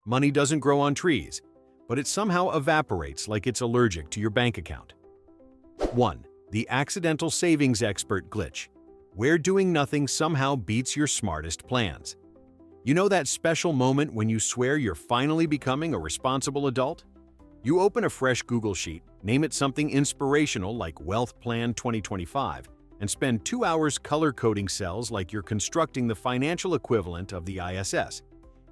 Money doesn't grow on trees, but it somehow evaporates like it's allergic to your bank account. 1. The accidental savings expert glitch, where doing nothing somehow beats your smartest plans. You know that special moment when you swear you're finally becoming a responsible adult? You open a fresh Google sheet, name it something inspirational like Wealth Plan 2025, and spend 2 hours color-coding cells like you're constructing the financial equivalent of the ISS.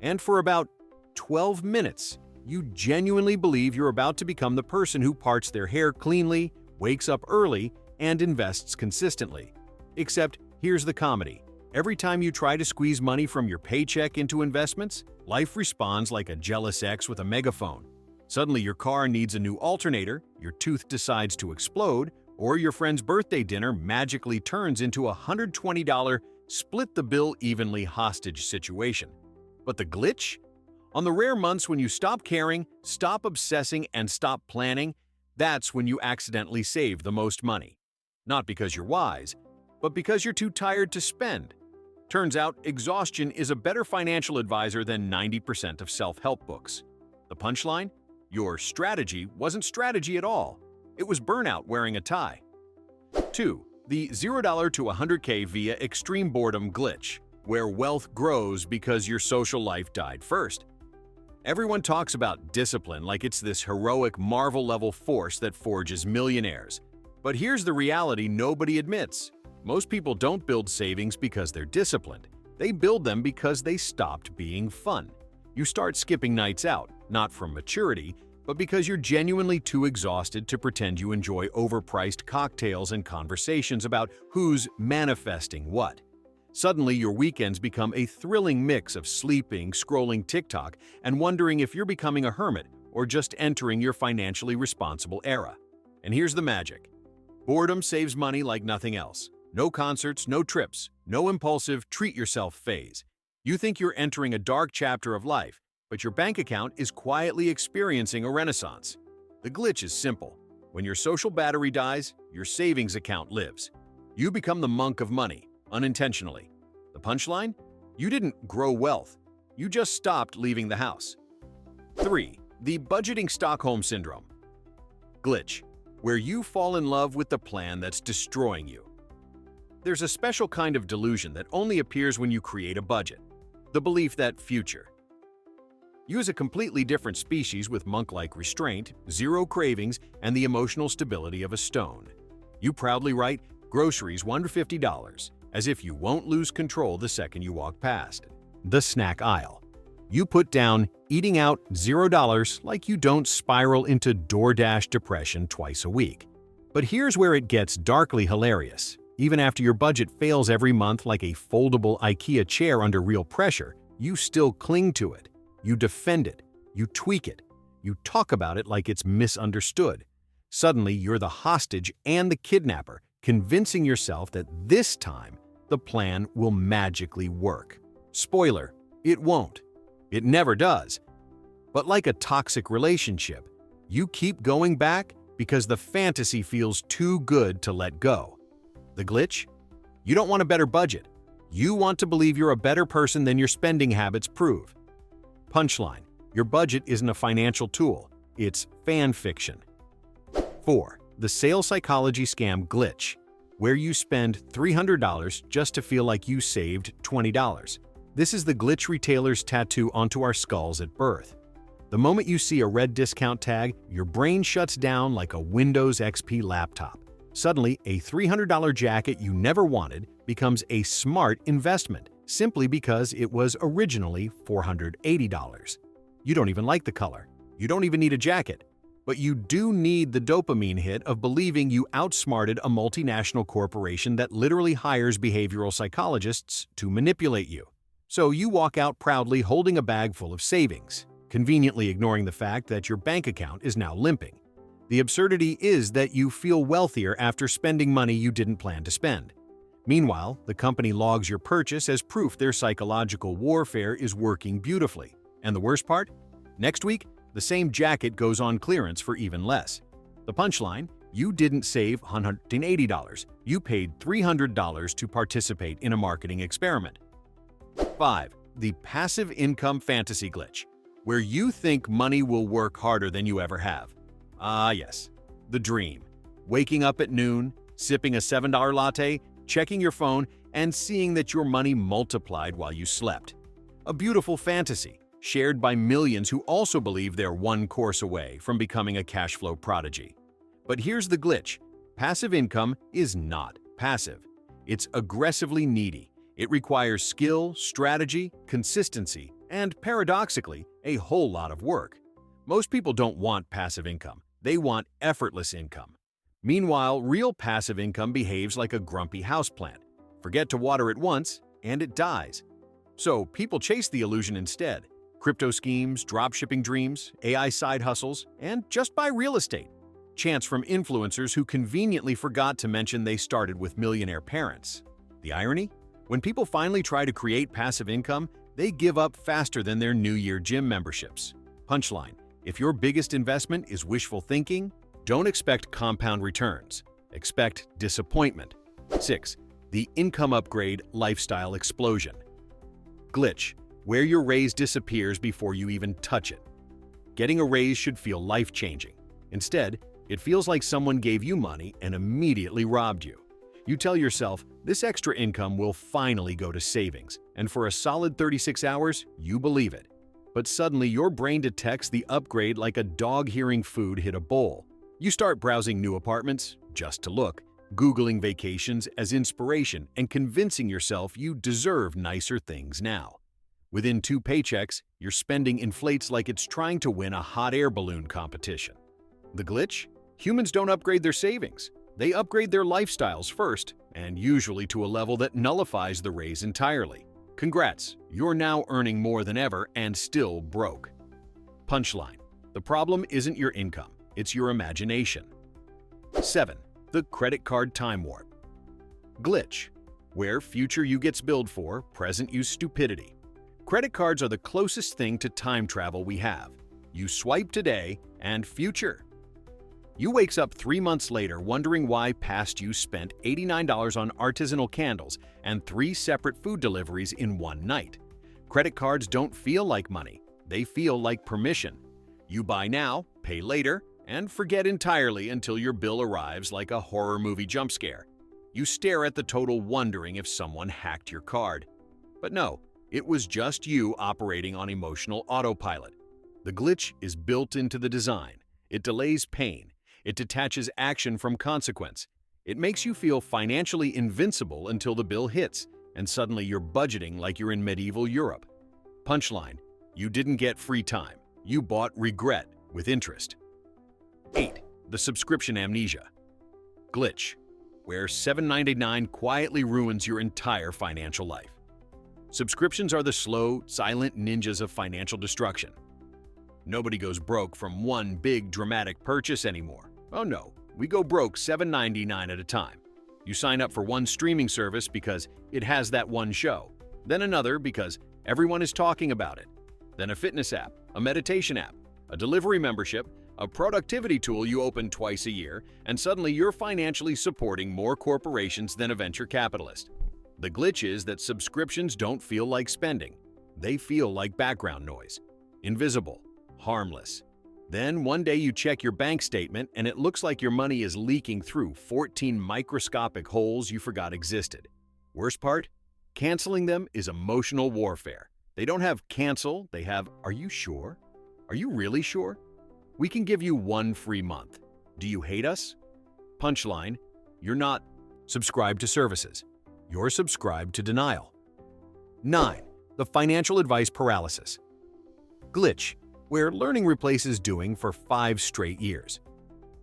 And for about 12 minutes, you genuinely believe you're about to become the person who parts their hair cleanly, wakes up early, and invests consistently. Except, here's the comedy. Every time you try to squeeze money from your paycheck into investments, life responds like a jealous ex with a megaphone. Suddenly your car needs a new alternator, your tooth decides to explode, or your friend's birthday dinner magically turns into a $120 split-the-bill evenly hostage situation. But the glitch? On the rare months when you stop caring, stop obsessing, and stop planning, that's when you accidentally save the most money. Not because you're wise, but because you're too tired to spend. Turns out, exhaustion is a better financial advisor than 90% of self-help books. The punchline? Your strategy wasn't strategy at all. It was burnout wearing a tie. 2. The $0 to $100K via extreme boredom glitch, where wealth grows because your social life died first. Everyone talks about discipline like it's this heroic Marvel-level force that forges millionaires. But here's the reality nobody admits. Most people don't build savings because they're disciplined. They build them because they stopped being fun. You start skipping nights out, not from maturity, but because you're genuinely too exhausted to pretend you enjoy overpriced cocktails and conversations about who's manifesting what. Suddenly, your weekends become a thrilling mix of sleeping, scrolling TikTok, and wondering if you're becoming a hermit or just entering your financially responsible era. And here's the magic. Boredom saves money like nothing else. No concerts, no trips, no impulsive treat-yourself phase. You think you're entering a dark chapter of life, but your bank account is quietly experiencing a renaissance. The glitch is simple. When your social battery dies, your savings account lives. You become the monk of money, unintentionally. The punchline? You didn't grow wealth. You just stopped leaving the house. 3. The budgeting Stockholm Syndrome glitch, where you fall in love with the plan that's destroying you. There's a special kind of delusion that only appears when you create a budget. The belief that future. You as a completely different species with monk-like restraint, zero cravings, and the emotional stability of a stone. You proudly write, groceries $150, as if you won't lose control the second you walk past. The snack aisle. You put down, eating out $0 like you don't spiral into DoorDash depression twice a week. But here's where it gets darkly hilarious. Even after your budget fails every month like a foldable IKEA chair under real pressure, you still cling to it. You defend it. You tweak it. You talk about it like it's misunderstood. Suddenly, you're the hostage and the kidnapper, convincing yourself that this time, the plan will magically work. Spoiler, it won't. It never does. But like a toxic relationship, you keep going back because the fantasy feels too good to let go. The glitch? You don't want a better budget. You want to believe you're a better person than your spending habits prove. Punchline: your budget isn't a financial tool, it's fan fiction. 4. The sales psychology scam glitch, where you spend $300 just to feel like you saved $20. This is the glitch retailers tattoo onto our skulls at birth. The moment you see a red discount tag, your brain shuts down like a Windows XP laptop. Suddenly, a $300 jacket you never wanted becomes a smart investment, simply because it was originally $480. You don't even like the color. You don't even need a jacket. But you do need the dopamine hit of believing you outsmarted a multinational corporation that literally hires behavioral psychologists to manipulate you. So you walk out proudly holding a bag full of savings, conveniently ignoring the fact that your bank account is now limping. The absurdity is that you feel wealthier after spending money you didn't plan to spend. Meanwhile, the company logs your purchase as proof their psychological warfare is working beautifully. And the worst part? Next week, the same jacket goes on clearance for even less. The punchline? You didn't save $180. You paid $300 to participate in a marketing experiment. 5. The passive income fantasy glitch, where you think money will work harder than you ever have. Ah, yes, the dream. Waking up at noon, sipping a $7 latte, checking your phone, and seeing that your money multiplied while you slept. A beautiful fantasy, shared by millions who also believe they're one course away from becoming a cash flow prodigy. But here's the glitch. Passive income is not passive. It's aggressively needy. It requires skill, strategy, consistency, and paradoxically, a whole lot of work. Most people don't want passive income. They want effortless income. Meanwhile, real passive income behaves like a grumpy houseplant. Forget to water it once, and it dies. So people chase the illusion instead. Crypto schemes, dropshipping dreams, AI side hustles, and just buy real estate. Chants from influencers who conveniently forgot to mention they started with millionaire parents. The irony? When people finally try to create passive income, they give up faster than their New Year gym memberships. Punchline: if your biggest investment is wishful thinking, don't expect compound returns. Expect disappointment. 6. The income upgrade lifestyle explosion. Glitch: where your raise disappears before you even touch it. Getting a raise should feel life-changing. Instead, it feels like someone gave you money and immediately robbed you. You tell yourself, this extra income will finally go to savings, and for a solid 36 hours, you believe it. But suddenly, your brain detects the upgrade like a dog hearing food hit a bowl. You start browsing new apartments, just to look, Googling vacations as inspiration, and convincing yourself you deserve nicer things now. Within 2 paychecks, your spending inflates like it's trying to win a hot air balloon competition. The glitch? Humans don't upgrade their savings. They upgrade their lifestyles first, and usually to a level that nullifies the raise entirely. Congrats, you're now earning more than ever and still broke. Punchline: the problem isn't your income, it's your imagination. 7. The credit card time warp. Glitch: where future you gets billed for, present you stupidity. Credit cards are the closest thing to time travel we have. You swipe today, and future. You wakes up 3 months later wondering why past you spent $89 on artisanal candles and 3 separate food deliveries in one night. Credit cards don't feel like money. They feel like permission. You buy now, pay later, and forget entirely until your bill arrives like a horror movie jump scare. You stare at the total wondering if someone hacked your card. But no, it was just you operating on emotional autopilot. The glitch is built into the design. It delays pain. It detaches action from consequence. It makes you feel financially invincible until the bill hits, and suddenly you're budgeting like you're in medieval Europe. Punchline: you didn't get free time. You bought regret with interest. 8. The subscription amnesia. Glitch: where $7.99 quietly ruins your entire financial life. Subscriptions are the slow, silent ninjas of financial destruction. Nobody goes broke from one big, dramatic purchase anymore. Oh no, we go broke $7.99 at a time. You sign up for one streaming service because it has that one show, then another because everyone is talking about it, then a fitness app, a meditation app, a delivery membership, a productivity tool you open twice a year, and suddenly you're financially supporting more corporations than a venture capitalist. The glitch is that subscriptions don't feel like spending. They feel like background noise. Invisible, harmless. Then one day you check your bank statement and it looks like your money is leaking through 14 microscopic holes you forgot existed. Worst part? Canceling them is emotional warfare. They don't have cancel, they have "are you sure? Are you really sure? We can give you 1 free month. Do you hate us?" Punchline: you're not subscribed to services. You're subscribed to denial. 9. The financial advice paralysis. Glitch: where learning replaces doing for 5 straight years.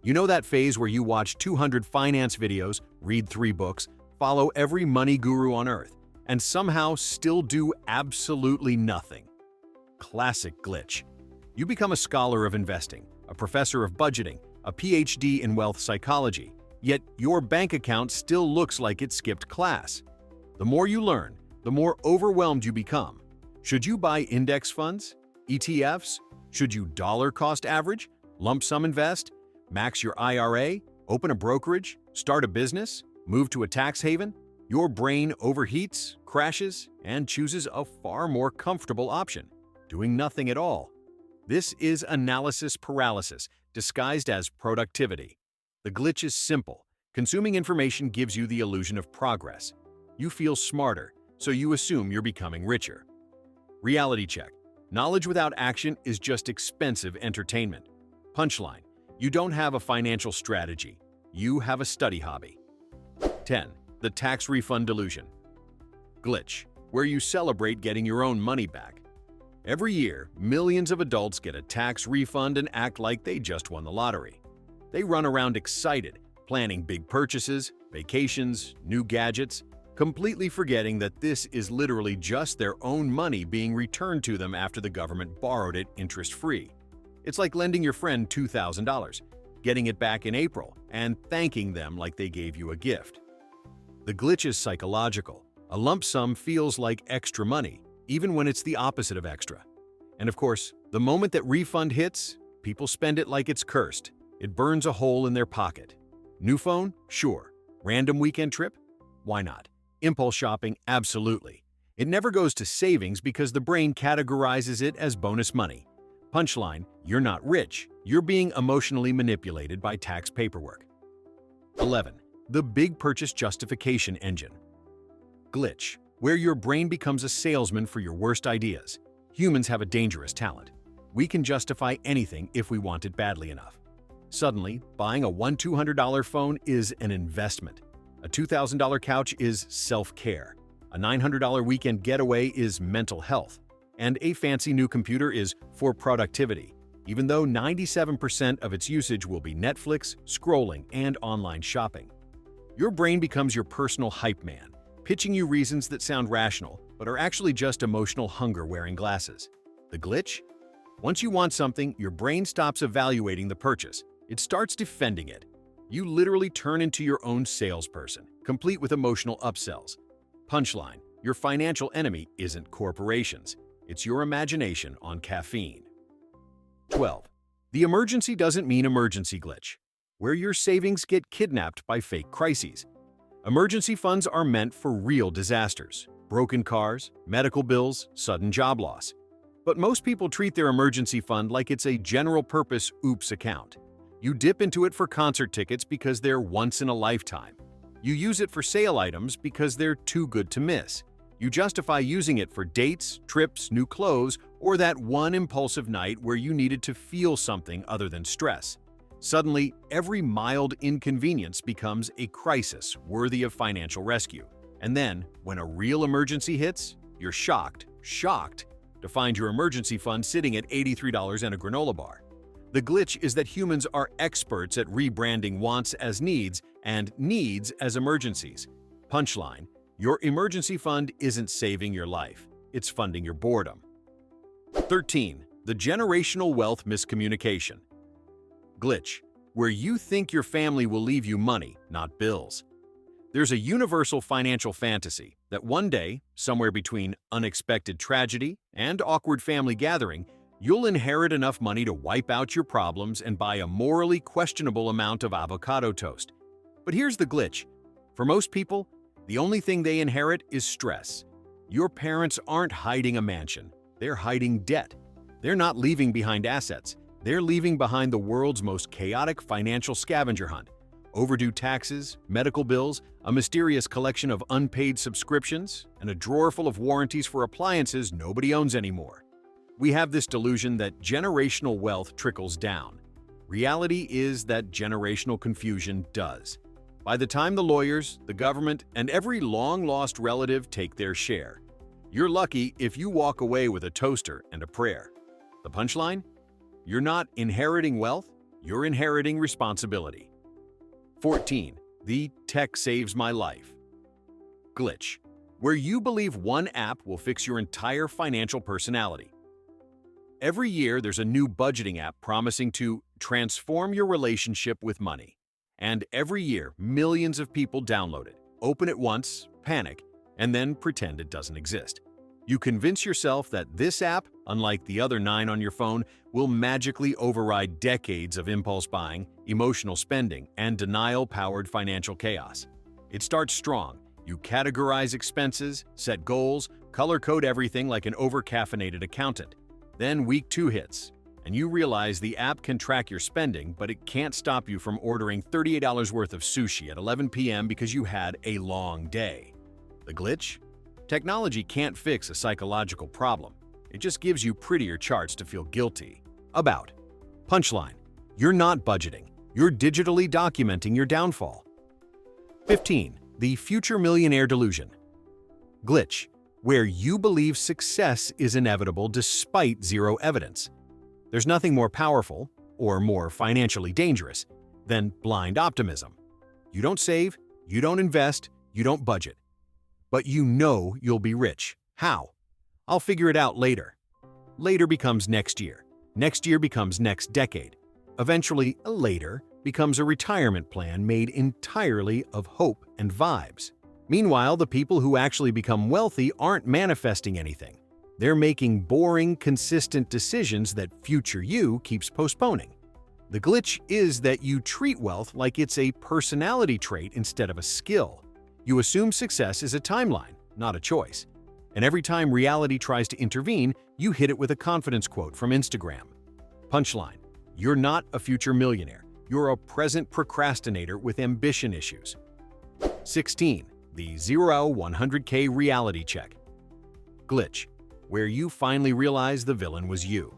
You know that phase where you watch 200 finance videos, read 3 books, follow every money guru on earth, and somehow still do absolutely nothing? Classic glitch. You become a scholar of investing, a professor of budgeting, a PhD in wealth psychology, yet your bank account still looks like it skipped class. The more you learn, the more overwhelmed you become. Should you buy index funds? ETFs? Should you dollar cost average, lump sum invest, max your IRA, open a brokerage, start a business, move to a tax haven? Your brain overheats, crashes, and chooses a far more comfortable option: doing nothing at all. This is analysis paralysis, disguised as productivity. The glitch is simple. Consuming information gives you the illusion of progress. You feel smarter, so you assume you're becoming richer. Reality check. Knowledge without action is just expensive entertainment. Punchline. You don't have a financial strategy. You have a study hobby. 10. The tax refund delusion. Glitch, where you celebrate getting your own money back. Every year, millions of adults get a tax refund and act like they just won the lottery. They run around excited, planning big purchases, vacations, new gadgets, completely forgetting that this is literally just their own money being returned to them after the government borrowed it interest-free. It's like lending your friend $2,000, getting it back in April, and thanking them like they gave you a gift. The glitch is psychological. A lump sum feels like extra money, even when it's the opposite of extra. And of course, the moment that refund hits, people spend it like it's cursed. It burns a hole in their pocket. New phone? Sure. Random weekend trip? Why not? Impulse shopping? Absolutely. It never goes to savings because the brain categorizes it as bonus money. Punchline, you're not rich. You're being emotionally manipulated by tax paperwork. 11. The big purchase justification engine. Glitch, where your brain becomes a salesman for your worst ideas. Humans have a dangerous talent. We can justify anything if we want it badly enough. Suddenly, buying a $200 phone is an investment. A $2,000 couch is self-care. A $900 weekend getaway is mental health. And a fancy new computer is for productivity, even though 97% of its usage will be Netflix, scrolling, and online shopping. Your brain becomes your personal hype man, pitching you reasons that sound rational, but are actually just emotional hunger wearing glasses. The glitch? Once you want something, your brain stops evaluating the purchase. It starts defending it. You literally turn into your own salesperson, complete with emotional upsells. Punchline, your financial enemy isn't corporations. It's your imagination on caffeine. 12. The emergency doesn't mean emergency glitch, where your savings get kidnapped by fake crises. Emergency funds are meant for real disasters, broken cars, medical bills, sudden job loss. But most people treat their emergency fund like it's a general-purpose oops account. You dip into it for concert tickets because they're once in a lifetime. You use it for sale items because they're too good to miss. You justify using it for dates, trips, new clothes, or that one impulsive night where you needed to feel something other than stress. Suddenly, every mild inconvenience becomes a crisis worthy of financial rescue. And then, when a real emergency hits, you're shocked to find your emergency fund sitting at $83 and a granola bar. The glitch is that humans are experts at rebranding wants as needs and needs as emergencies. Punchline, your emergency fund isn't saving your life, it's funding your boredom. 13. The generational wealth miscommunication. Glitch, where you think your family will leave you money, not bills. There's a universal financial fantasy that one day, somewhere between unexpected tragedy and awkward family gathering, you'll inherit enough money to wipe out your problems and buy a morally questionable amount of avocado toast. But here's the glitch. For most people, the only thing they inherit is stress. Your parents aren't hiding a mansion. They're hiding debt. They're not leaving behind assets. They're leaving behind the world's most chaotic financial scavenger hunt. Overdue taxes, medical bills, a mysterious collection of unpaid subscriptions, and a drawer full of warranties for appliances nobody owns anymore. We have this delusion that generational wealth trickles down. Reality is that generational confusion does. By the time the lawyers, the government, and every long-lost relative take their share, you're lucky if you walk away with a toaster and a prayer. The punchline? You're not inheriting wealth, you're inheriting responsibility. 14. The tech saves my life. Glitch, where you believe one app will fix your entire financial personality. Every year, there's a new budgeting app promising to transform your relationship with money. And every year, millions of people download it, open it once, panic, and then pretend it doesn't exist. You convince yourself that this app, unlike the other 9 on your phone, will magically override decades of impulse buying, emotional spending, and denial-powered financial chaos. It starts strong. You categorize expenses, set goals, color-code everything like an over-caffeinated accountant. Then week 2 hits. and you realize the app can track your spending, but it can't stop you from ordering $38 worth of sushi at 11 p.m. because you had a long day. The glitch? Technology can't fix a psychological problem. It just gives you prettier charts to feel guilty about. Punchline: you're not budgeting. You're digitally documenting your downfall. 15. The future millionaire delusion. Glitch: where you believe success is inevitable despite zero evidence. There's nothing more powerful, or more financially dangerous, than blind optimism. You don't save, you don't invest, you don't budget. But you know you'll be rich. How? I'll figure it out later. Later becomes next year. Next year becomes next decade. Eventually, later becomes a retirement plan made entirely of hope and vibes. Meanwhile, the people who actually become wealthy aren't manifesting anything. They're making boring, consistent decisions that future you keeps postponing. The glitch is that you treat wealth like it's a personality trait instead of a skill. You assume success is a timeline, not a choice. And every time reality tries to intervene, you hit it with a confidence quote from Instagram. Punchline: you're not a future millionaire. You're a present procrastinator with ambition issues. 16. The 0-100K reality check. Glitch: where you finally realize the villain was you.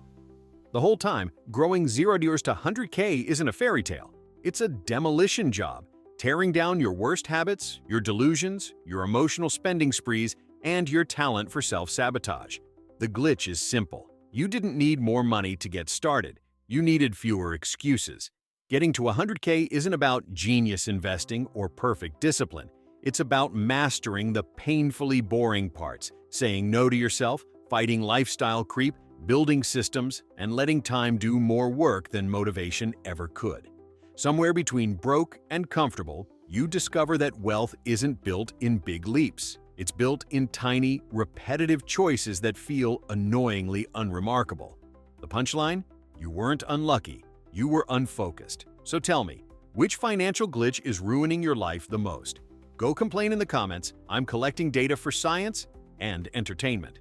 The whole time, growing $0 to 100K isn't a fairy tale. It's a demolition job, tearing down your worst habits, your delusions, your emotional spending sprees, and your talent for self-sabotage. The glitch is simple. You didn't need more money to get started. You needed fewer excuses. Getting to 100K isn't about genius investing or perfect discipline. It's about mastering the painfully boring parts, saying no to yourself, fighting lifestyle creep, building systems, and letting time do more work than motivation ever could. Somewhere between broke and comfortable, you discover that wealth isn't built in big leaps. It's built in tiny, repetitive choices that feel annoyingly unremarkable. The punchline? You weren't unlucky, you were unfocused. So tell me, which financial glitch is ruining your life the most? Go complain in the comments. I'm collecting data for science and entertainment.